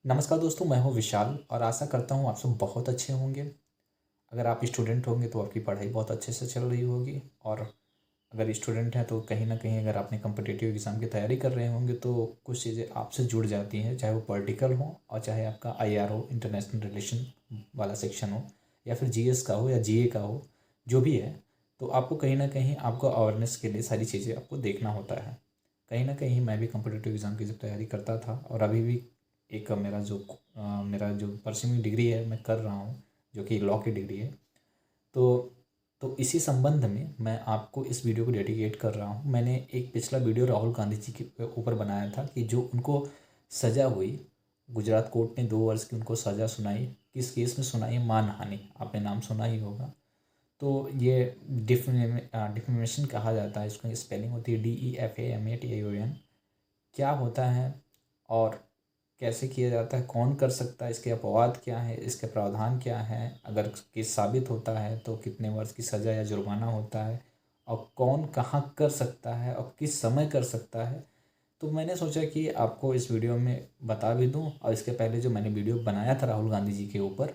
नमस्कार दोस्तों, मैं हूं विशाल और आशा करता हूं आप सब बहुत अच्छे होंगे। अगर आप स्टूडेंट होंगे तो आपकी पढ़ाई बहुत अच्छे से चल रही होगी। और अगर स्टूडेंट हैं तो कहीं ना कहीं अगर आपने कम्पिटिटिव एग्ज़ाम की तैयारी कर रहे होंगे तो कुछ चीज़ें आपसे जुड़ जाती हैं, चाहे वो पॉलिटिकल हो और चाहे आपका आईआर हो, इंटरनेशनल रिलेशन वाला सेक्शन हो, या फिर जीएस का हो या जीए का हो, जो भी है। तो आपको कहीं ना कहीं आपको अवेयरनेस के लिए सारी चीज़ें आपको देखना होता है। कहीं ना कहीं मैं भी कम्पिटिटिव एग्ज़ाम की जब तैयारी करता था और अभी भी एक मेरा जो परस्यूइंग डिग्री है मैं कर रहा हूँ, जो कि लॉ की डिग्री है। तो इसी संबंध में मैं आपको इस वीडियो को डेडिकेट कर रहा हूँ। मैंने एक पिछला वीडियो राहुल गांधी जी के ऊपर बनाया था कि जो उनको सज़ा हुई, गुजरात कोर्ट ने 2 वर्ष की उनको सज़ा सुनाई। किस केस में सुनाई? मानहानि, आपने नाम सुना ही होगा। तो ये डिफेमेशन कहा जाता है, इसको स्पेलिंग होती है DEFAMATION। क्या होता है और कैसे किया जाता है, कौन कर सकता है, इसके अपवाद क्या है, इसके प्रावधान क्या है, अगर केस साबित होता है तो कितने वर्ष की सज़ा या जुर्माना होता है, और कौन कहाँ कर सकता है और किस समय कर सकता है। तो मैंने सोचा कि आपको इस वीडियो में बता भी दूं। और इसके पहले जो मैंने वीडियो बनाया था राहुल गांधी जी के ऊपर,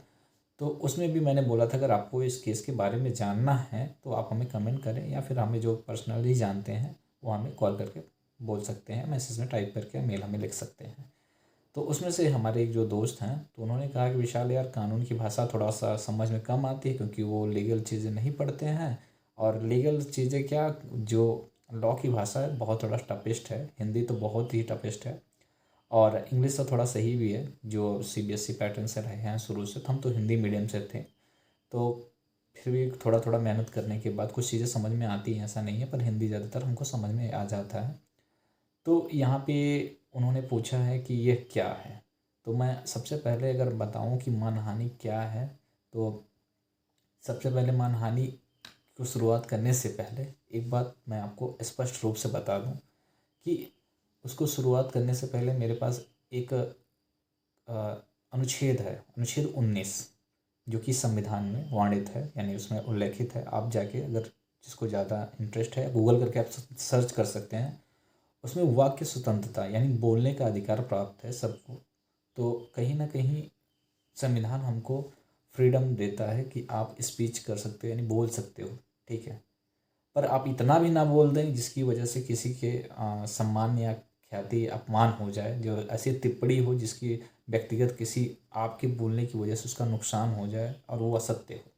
तो उसमें भी मैंने बोला था अगर आपको इस केस के बारे में जानना है तो आप हमें कमेंट करें, या फिर हमें जो पर्सनली जानते हैं वो हमें कॉल करके बोल सकते हैं, मैसेज में टाइप करके मेल हमें लिख सकते हैं। तो उसमें से हमारे एक जो दोस्त हैं तो उन्होंने कहा कि विशाल यार, कानून की भाषा थोड़ा सा समझ में कम आती है क्योंकि वो लीगल चीज़ें नहीं पढ़ते हैं। और लीगल चीज़ें क्या, जो लॉ की भाषा है बहुत थोड़ा टफेस्ट है। हिंदी तो बहुत ही टफेस्ट है, और इंग्लिश तो थोड़ा सही भी है। जो सीबीएसई पैटर्न से रहे हैं शुरू से, तो हम तो हिंदी मीडियम से थे, तो फिर भी थोड़ा थोड़ा मेहनत करने के बाद कुछ चीज़ें समझ में आती हैं, ऐसा नहीं है, पर हिंदी ज़्यादातर हमको समझ में आ जाता है। तो यहाँ पे उन्होंने पूछा है कि यह क्या है। तो मैं सबसे पहले अगर बताऊँ कि मानहानि क्या है, तो सबसे पहले मानहानि को शुरुआत करने से पहले एक बात मैं आपको स्पष्ट रूप से बता दूं कि उसको शुरुआत करने से पहले मेरे पास एक अनुच्छेद है, अनुच्छेद 19, जो कि संविधान में वर्णित है, यानी उसमें उल्लेखित है। आप जाके अगर जिसको ज़्यादा इंटरेस्ट है गूगल करके आप सर्च कर सकते हैं। उसमें वाक्य स्वतंत्रता यानी बोलने का अधिकार प्राप्त है सबको। तो कहीं ना कहीं संविधान हमको फ्रीडम देता है कि आप स्पीच कर सकते हो, यानी बोल सकते हो, ठीक है। पर आप इतना भी ना बोल दें जिसकी वजह से किसी के सम्मान या ख्याति अपमान हो जाए, जो ऐसी टिप्पणी हो जिसकी व्यक्तिगत किसी आपके बोलने की वजह से उसका नुकसान हो जाए और वो असत्य हो,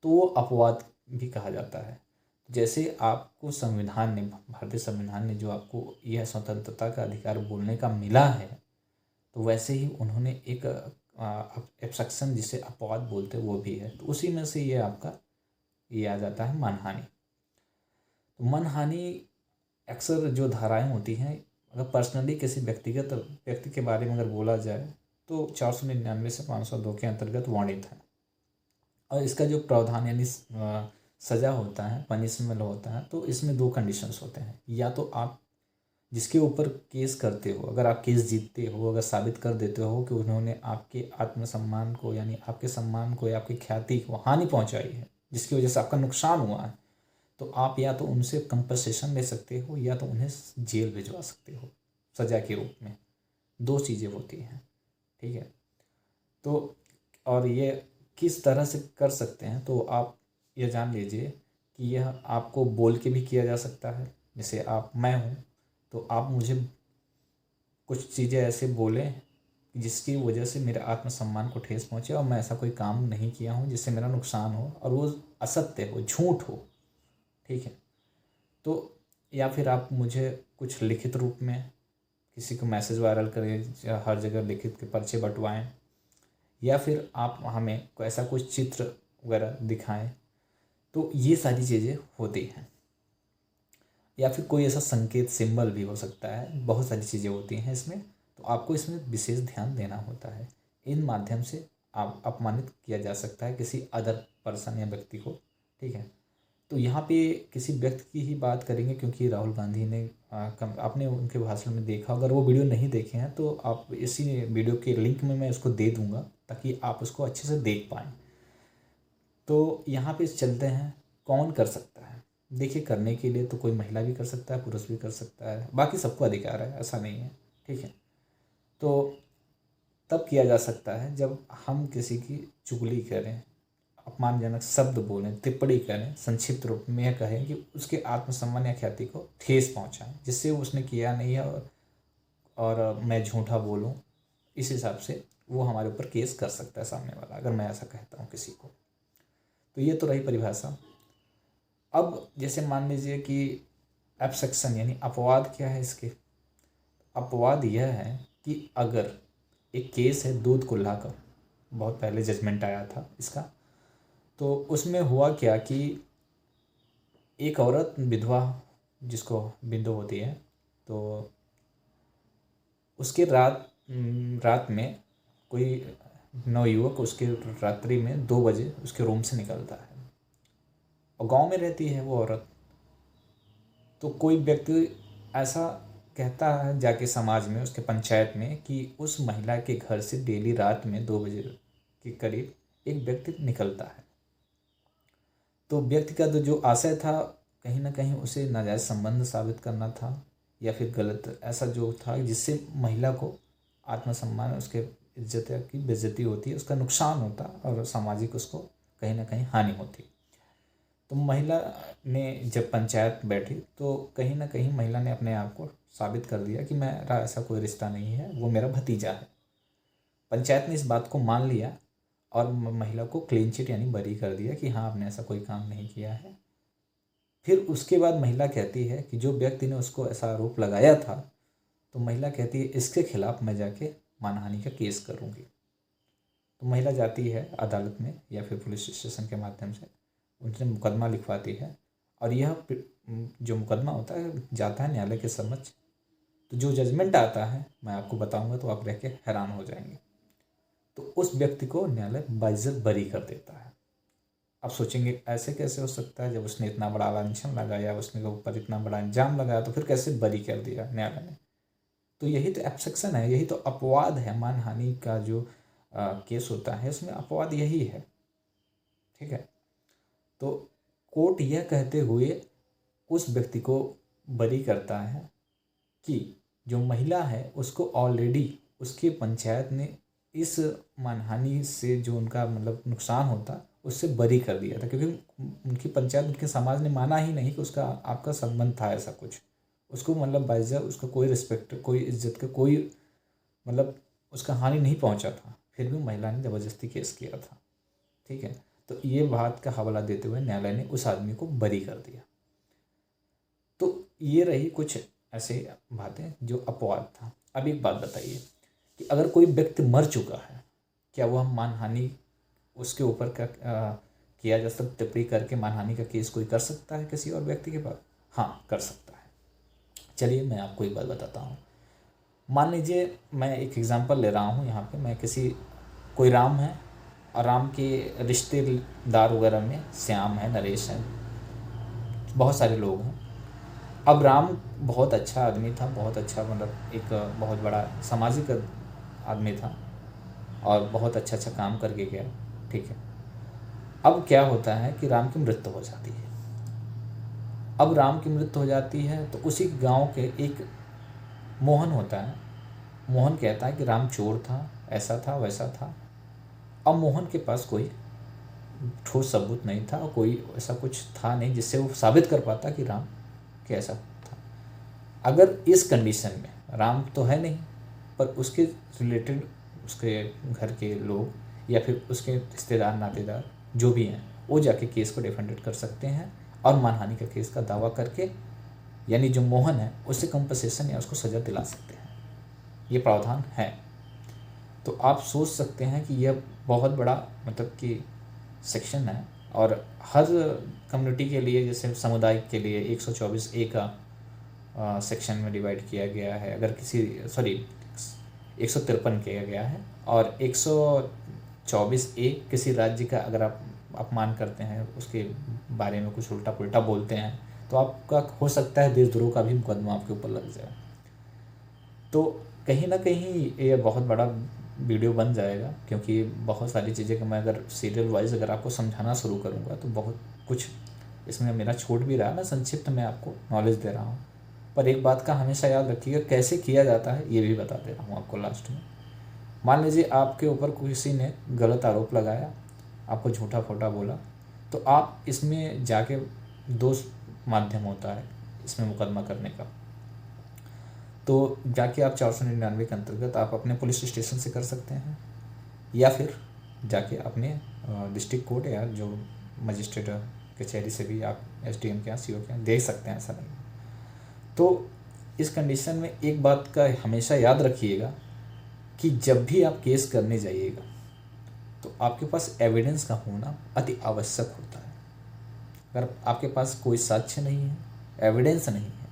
तो वो अपवाद भी कहा जाता है। जैसे आपको संविधान ने, भारतीय संविधान ने जो आपको यह स्वतंत्रता का अधिकार बोलने का मिला है, तो वैसे ही उन्होंने एक एब्स्ट्रक्शन जिसे अपवाद बोलते हैं वो भी है। तो उसी में से ये आपका ये आ जाता है मानहानि। तो मानहानि अक्सर जो धाराएं होती हैं, अगर पर्सनली किसी व्यक्तिगत व्यक्ति के बारे में अगर बोला जाए तो 499 से 502 के अंतर्गत वर्णित है। और इसका जो प्रावधान यानी सज़ा होता है, पनिशमेंट होता है, तो इसमें दो कंडीशंस होते हैं। या तो आप जिसके ऊपर केस करते हो, अगर आप केस जीतते हो, अगर साबित कर देते हो कि उन्होंने आपके आत्मसम्मान को, यानी आपके सम्मान को या आपकी ख्याति को हानि पहुंचाई है, जिसकी वजह से आपका नुकसान हुआ है, तो आप या तो उनसे कंपनसेशन ले सकते हो या तो उन्हें जेल भिजवा सकते हो सज़ा के रूप में। दो चीज़ें होती हैं, ठीक है। तो और ये किस तरह से कर सकते हैं, तो आप ये जान लीजिए कि यह आपको बोल के भी किया जा सकता है। जैसे मैं हूँ, तो आप मुझे कुछ चीज़ें ऐसे बोलें जिसकी वजह से मेरे आत्मसम्मान को ठेस पहुँचे और मैं ऐसा कोई काम नहीं किया हूँ जिससे मेरा नुकसान हो और वो असत्य हो, झूठ हो, ठीक है। तो या फिर आप मुझे कुछ लिखित रूप में किसी को मैसेज वायरल करें या हर जगह लिखित के पर्चे बंटवाएं, या फिर आप हमें कोई ऐसा कुछ चित्र वगैरह दिखाएं, तो ये सारी चीज़ें होती हैं। या फिर कोई ऐसा संकेत, सिंबल भी हो सकता है, बहुत सारी चीज़ें होती हैं इसमें। तो आपको इसमें विशेष ध्यान देना होता है। इन माध्यम से आप अपमानित किया जा सकता है किसी अदर पर्सन या व्यक्ति को, ठीक है। तो यहाँ पे किसी व्यक्ति की ही बात करेंगे क्योंकि राहुल गांधी ने आपने उनके भाषण में देखा, अगर वो वीडियो नहीं देखे हैं तो आप इसी वीडियो के लिंक में मैं उसको दे दूँगा ताकि आप उसको अच्छे से देख पाएँ। तो यहाँ पे चलते हैं, कौन कर सकता है। देखिए, करने के लिए तो कोई महिला भी कर सकता है, पुरुष भी कर सकता है, बाकी सबको अधिकार है, ऐसा नहीं है, ठीक है। तो तब किया जा सकता है जब हम किसी की चुगली करें, अपमानजनक शब्द बोलें, टिप्पणी करें, संक्षिप्त रूप में यह कहें कि उसके आत्मसम्मान या ख्याति को ठेस पहुंचाएं, जिससे उसने किया नहीं है और मैं झूठा बोलूं, इस हिसाब से वो हमारे ऊपर केस कर सकता है सामने वाला, अगर मैं ऐसा कहता हूँ किसी को। तो ये तो रही परिभाषा। अब जैसे मान लीजिए कि एब्सेक्शन यानी अपवाद क्या है इसके। अपवाद यह है कि अगर एक केस है दूध कुल्हा का, बहुत पहले जजमेंट आया था इसका, तो उसमें हुआ क्या कि एक औरत विधवा, जिसको विडो होती है, तो उसके रात में कोई नवयुवक उसके रात्रि में 2 बजे उसके रूम से निकलता है, और गांव में रहती है वो औरत। तो कोई व्यक्ति ऐसा कहता है जाके समाज में, उसके पंचायत में, कि उस महिला के घर से डेली रात में 2 बजे के करीब एक व्यक्ति निकलता है। तो व्यक्ति का तो जो आशय था कहीं ना कहीं उसे नाजायज़ संबंध साबित करना था, या फिर गलत ऐसा जो था जिससे महिला को आत्मसम्मान, उसके इज्जत की बेइज्जती होती है, उसका नुकसान होता और सामाजिक उसको कहीं ना कहीं हानि होती। तो महिला ने जब पंचायत बैठी तो कहीं ना कहीं महिला ने अपने आप को साबित कर दिया कि मेरा ऐसा कोई रिश्ता नहीं है, वो मेरा भतीजा है। पंचायत ने इस बात को मान लिया और महिला को क्लीन चिट यानी बरी कर दिया कि हाँ, आपने ऐसा कोई काम नहीं किया है। फिर उसके बाद महिला कहती है कि जो व्यक्ति ने उसको ऐसा आरोप लगाया था, तो महिला कहती है इसके खिलाफ मैं जाके मानहानि का केस करूँगी। तो महिला जाती है अदालत में या फिर पुलिस स्टेशन के माध्यम से, उनसे मुकदमा लिखवाती है, और यह जो मुकदमा होता है जाता है न्यायालय के समक्ष। तो जो जजमेंट आता है मैं आपको बताऊंगा तो आप रह के हैरान हो जाएंगे। तो उस व्यक्ति को न्यायालय बाइज्जत बरी कर देता है। आप सोचेंगे ऐसे कैसे हो सकता है, जब उसने इतना बड़ा लांछन लगाया, उसने ऊपर इतना बड़ा इल्जाम लगाया, तो फिर कैसे बरी कर दिया न्यायालय ने। तो यही तो एब्सेक्शन है, यही तो अपवाद है। मानहानि का जो केस होता है उसमें अपवाद यही है, ठीक है। तो कोर्ट यह कहते हुए उस व्यक्ति को बरी करता है कि जो महिला है उसको ऑलरेडी उसकी पंचायत ने इस मानहानि से जो उनका मतलब नुकसान होता उससे बरी कर दिया था, क्योंकि उनकी पंचायत, उनके समाज ने माना ही नहीं कि उसका आपका संबंध था ऐसा कुछ। उसको मतलब बाइज्जत, उसका कोई रिस्पेक्ट, कोई इज्जत का कोई मतलब उसका हानि नहीं पहुंचा था, फिर भी महिला ने ज़बरदस्ती केस किया था, ठीक है। तो ये बात का हवाला देते हुए न्यायालय ने उस आदमी को बरी कर दिया। तो ये रही कुछ ऐसे बातें जो अपवाद था। अब एक बात बताइए कि अगर कोई व्यक्ति मर चुका है, क्या वह मानहानि उसके ऊपर का किया जा सकता, टिप्पणी करके मानहानि का केस कोई कर सकता है किसी और व्यक्ति के पास? हाँ, कर सकता है। चलिए मैं आपको एक बात बताता हूँ। मान लीजिए मैं एक एग्जांपल ले रहा हूँ यहाँ पे, मैं कोई राम है और राम के रिश्तेदार वगैरह में श्याम है, नरेश है, बहुत सारे लोग हैं। अब राम बहुत अच्छा आदमी था, बहुत अच्छा मतलब एक बहुत बड़ा सामाजिक आदमी था और बहुत अच्छा अच्छा काम करके गया, ठीक है। अब क्या होता है कि राम की मृत्यु हो जाती है। अब राम की मृत्यु हो जाती है तो उसी गांव के एक मोहन होता है। मोहन कहता है कि राम चोर था, ऐसा था, वैसा था। अब मोहन के पास कोई ठोस सबूत नहीं था और कोई ऐसा कुछ था नहीं जिससे वो साबित कर पाता कि राम कैसा था। अगर इस कंडीशन में राम तो है नहीं, पर उसके रिलेटेड उसके घर के लोग या फिर उसके रिश्तेदार नातेदार जो भी हैं, वो जाके केस को डिफेंडेड कर सकते हैं और मानहानि का केस का दावा करके, यानी जो मोहन है उससे कंपनसेशन या उसको सज़ा दिला सकते हैं। ये प्रावधान है। तो आप सोच सकते हैं कि यह बहुत बड़ा मतलब कि सेक्शन है, और हर कम्युनिटी के लिए, जैसे समुदाय के लिए 124A का सेक्शन में डिवाइड किया गया है। अगर 153 किया गया है, और 124A किसी राज्य का अगर आप अपमान करते हैं, उसके बारे में कुछ उल्टा पुल्टा बोलते हैं, तो आपका हो सकता है देशद्रोह का भी मुकदमा आपके ऊपर लग जाए। तो कहीं ना कहीं ये बहुत बड़ा वीडियो बन जाएगा, क्योंकि बहुत सारी चीज़ें का मैं अगर सीरियल वाइज अगर आपको समझाना शुरू करूँगा तो बहुत कुछ इसमें मेरा छूट भी रहा। मैं संक्षिप्त में आपको नॉलेज दे रहा हूँ, पर एक बात का हमेशा याद रखिएगा, कैसे किया जाता है ये भी बता दे रहा हूँ आपको लास्ट में। मान लीजिए आपके ऊपर किसी ने गलत आरोप लगाया, आपको झूठा फोटा बोला, तो आप इसमें जाके 2 माध्यम होता है इसमें मुकदमा करने का। तो जाके आप 499 के अंतर्गत आप अपने पुलिस स्टेशन से कर सकते हैं, या फिर जाके अपने डिस्ट्रिक्ट कोर्ट या जो मजिस्ट्रेट कचहरी से भी आप SDM के यहाँ CO के यहाँ दे सकते हैं। ऐसा नहीं। तो इस कंडीशन में एक बात का हमेशा याद रखिएगा कि जब भी आप केस करने जाइएगा तो आपके पास एविडेंस का होना अति आवश्यक होता है। अगर आपके पास कोई साक्ष्य नहीं है, एविडेंस नहीं है,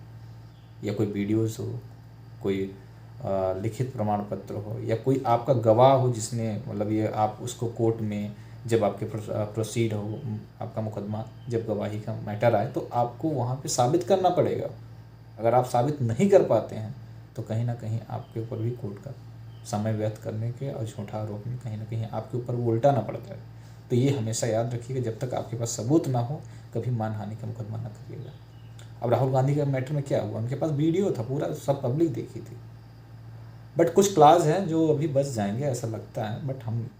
या कोई वीडियोज़ हो, कोई लिखित प्रमाण पत्र हो, या कोई आपका गवाह हो जिसने मतलब ये आप उसको कोर्ट में जब आपके प्रोसीड हो आपका मुकदमा, जब गवाही का मैटर आए तो आपको वहाँ पे साबित करना पड़ेगा। अगर आप साबित नहीं कर पाते हैं तो कहीं ना कहीं आपके ऊपर भी कोर्ट का समय व्यर्थ करने के और झूठा आरोप में कहीं ना कहीं आपके ऊपर वो उल्टा ना पड़ता है। तो ये हमेशा याद रखिएगा, जब तक आपके पास सबूत ना हो कभी मानहानि का मुकदमा ना करिएगा। अब राहुल गांधी के मैटर में क्या हुआ, उनके पास वीडियो था, पूरा सब पब्लिक देखी थी, बट कुछ क्लास हैं जो अभी बच जाएंगे ऐसा लगता है, बट हम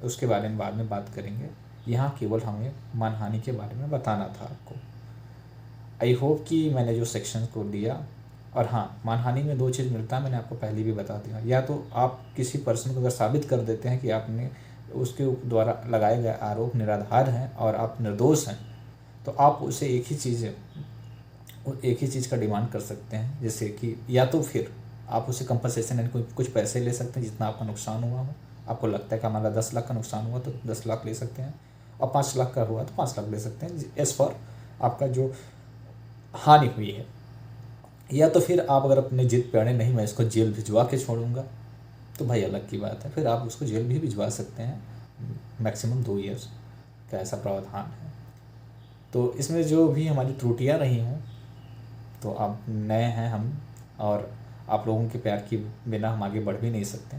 उसके बारे में बाद में बात करेंगे। यहाँ केवल हमें मानहानि के बारे में बताना था आपको। आई होप कि मैंने जो सेक्शन को दिया, और हाँ, मानहानि में 2 चीज़ मिलता है, मैंने आपको पहले भी बता दिया। या तो आप किसी पर्सन को अगर साबित कर देते हैं कि आपने उसके द्वारा लगाए गए आरोप निराधार हैं और आप निर्दोष हैं, तो आप उसे एक ही चीज़ का डिमांड कर सकते हैं, जैसे कि या तो फिर आप उसे कंपनसेशन यानी कुछ पैसे ले सकते हैं जितना आपका नुकसान हुआ हो। आपको लगता है कि हमारा 10 लाख का नुकसान हुआ तो 10 लाख ले सकते हैं, और 5 लाख का हुआ तो 5 लाख ले सकते हैं, एज फॉर आपका जो हानि हुई है। या तो फिर आप अगर अपने जिद पे अड़े नहीं मैं इसको जेल भिजवा के छोड़ूंगा, तो भाई अलग की बात है, फिर आप उसको जेल भी भिजवा सकते हैं, मैक्सिमम 2 ईयर्स का ऐसा प्रावधान है। तो इसमें जो भी हमारी त्रुटियां रही हों, तो आप नए हैं हम, और आप लोगों के प्यार की बिना हम आगे बढ़ भी नहीं सकते।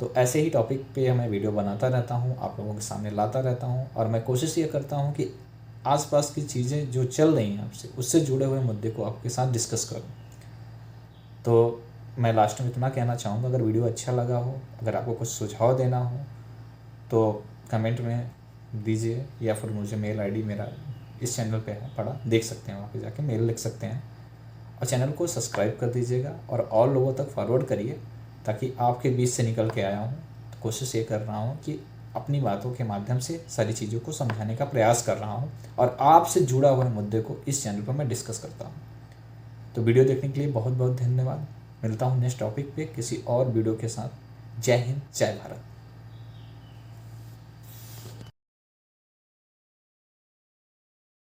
तो ऐसे ही टॉपिक पे मैं वीडियो बनाता रहता हूँ, आप लोगों के सामने लाता रहता हूँ, और मैं कोशिश ये करता हूँ कि आसपास की चीज़ें जो चल रही हैं आपसे, उससे जुड़े हुए मुद्दे को आपके साथ डिस्कस करूँ। तो मैं लास्ट में इतना कहना चाहूँगा, अगर वीडियो अच्छा लगा हो, अगर आपको कुछ सुझाव देना हो तो कमेंट में दीजिए, या फिर मुझे मेल ID मेरा इस चैनल पे है पड़ा, देख सकते हैं, वहाँ पे जाके मेल लिख सकते हैं। और चैनल को सब्सक्राइब कर दीजिएगा और और लोगों तक फॉरवर्ड करिए, ताकि आपके बीच से निकल के आया हूँ। तो कोशिश ये कर रहा हूँ कि अपनी बातों के माध्यम से सारी चीज़ों को समझाने का प्रयास कर रहा हूँ, और आपसे जुड़ा हुए मुद्दे को इस चैनल पर मैं डिस्कस करता हूँ। तो वीडियो देखने के लिए बहुत बहुत धन्यवाद। मिलता हूँ नेक्स्ट टॉपिक पे किसी और वीडियो के साथ। जय हिंद, जय भारत।